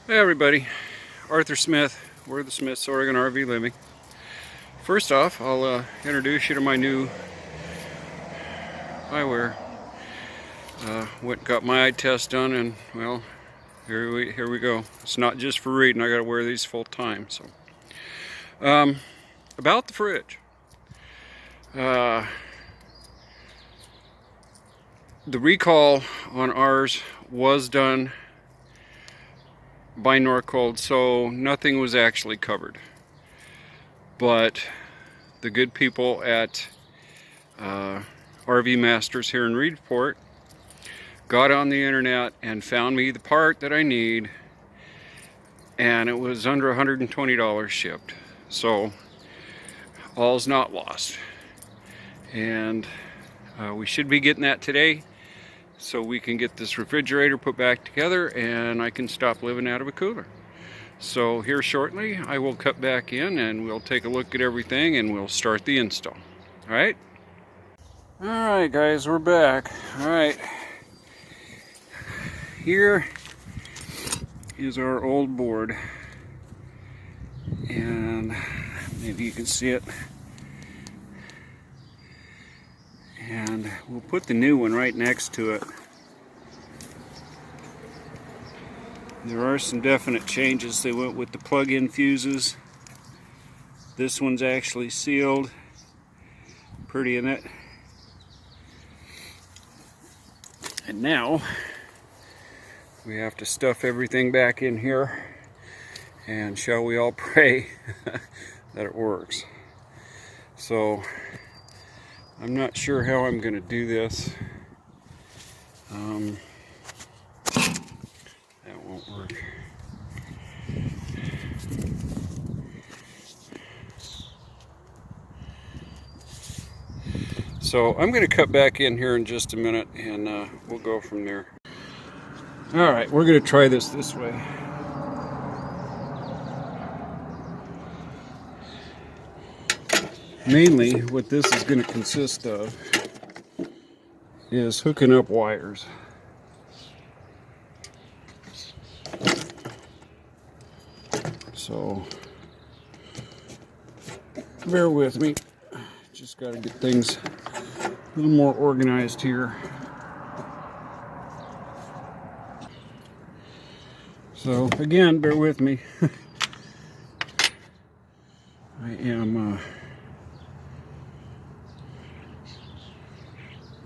Hey everybody, Arthur Smith. We're the Smiths Oregon RV Living. First off, I'll introduce you to my new eyewear. Got my eye test done, and well, here we go. It's not just for reading. I got to wear these full time. So, about the fridge. The recall on ours was done by Norcold, so nothing was actually covered. But the good people at RV Masters here in Reedport got on the internet and found me the part that I need, and it was under $120 shipped. So all's not lost, and we should be getting that today, so we can get this refrigerator put back together and I can stop living out of a cooler. So here shortly I will cut back in and we'll take a look at everything and we'll start the install. Alright guys, we're back. Alright, here is our old board, and maybe you can see it, and we'll put the new one right next to it. There are some definite changes. They went with the plug-in fuses. This one's actually sealed. Pretty, isn't it? And now we have to stuff everything back in here, and shall we all pray that it works. So I'm not sure how I'm going to do this. That won't work. So I'm going to cut back in here in just a minute, and we'll go from there. All right, we're going to try this way. Mainly what this is going to consist of is hooking up wires. So bear with me, just got to get things a little more organized here. So again, bear with me. I am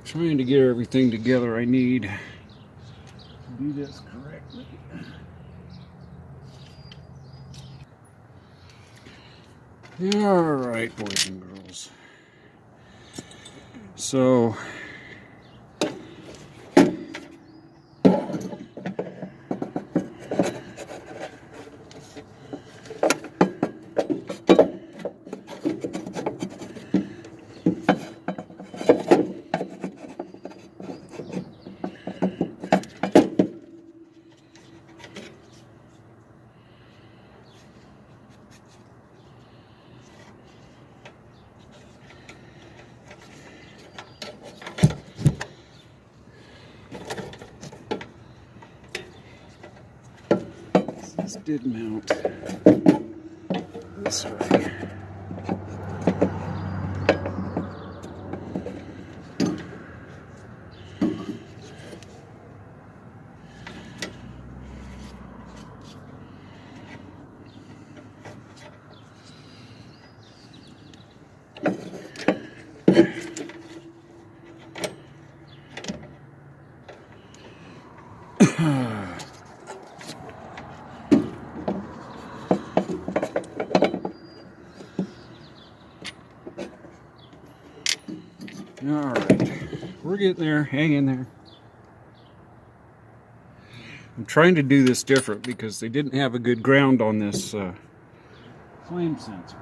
trying to get everything together I need to do this correctly. Alright, boys and girls. So this did mount this way. Alright, we're getting there, hang in there. I'm trying to do this different because they didn't have a good ground on this flame sensor.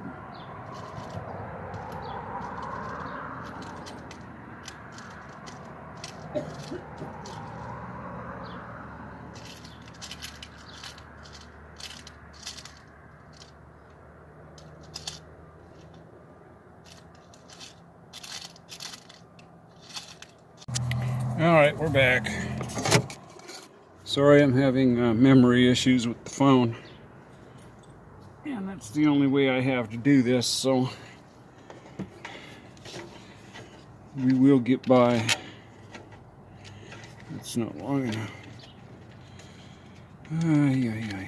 All right, we're back. Sorry, I'm having memory issues with the phone. And that's the only way I have to do this, so we will get by. It's not long enough. Ay, ay, ay.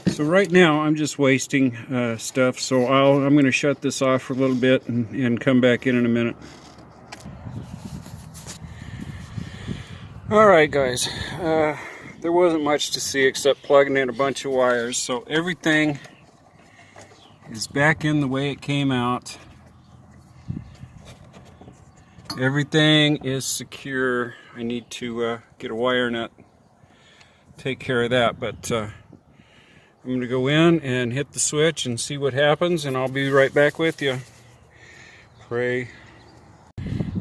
So right now I'm just wasting stuff, so I'm going to shut this off for a little bit and come back in a minute. Alright guys, there wasn't much to see except plugging in a bunch of wires, so everything is back in the way it came out. Everything is secure. I need to get a wire nut, take care of that, but I'm going to go in and hit the switch and see what happens, and I'll be right back with you. Pray.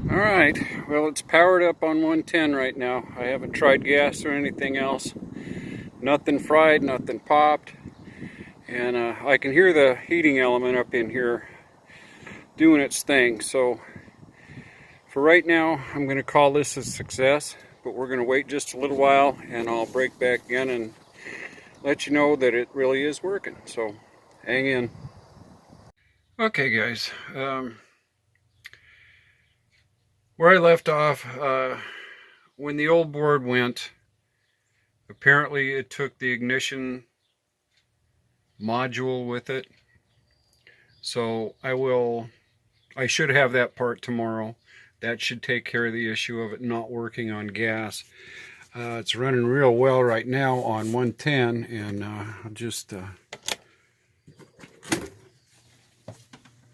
Alright, well, it's powered up on 110 right now. I haven't tried gas or anything else. Nothing fried, nothing popped. And I can hear the heating element up in here doing its thing. So for right now, I'm going to call this a success. But we're going to wait just a little while and I'll break back in and let you know that it really is working. So hang in. Okay guys, where I left off, when the old board went, apparently it took the ignition module with it. So I should have that part tomorrow. That should take care of the issue of it not working on gas. It's running real well right now on 110, and I'll just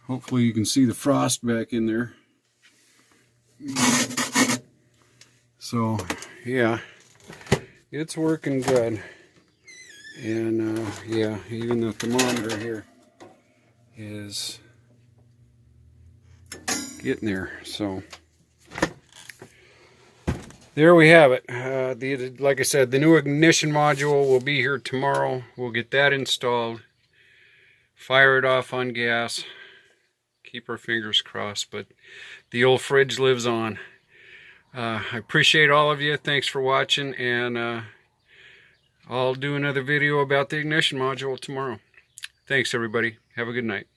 hopefully you can see the frost back in there. So yeah, it's working good. And yeah, even the thermometer here is getting there. So there we have it. Like I said, the new ignition module will be here tomorrow. We'll get that installed, fire it off on gas, keep our fingers crossed, but the old fridge lives on. I appreciate all of you. Thanks for watching, and I'll do another video about the ignition module tomorrow. Thanks everybody. Have a good night.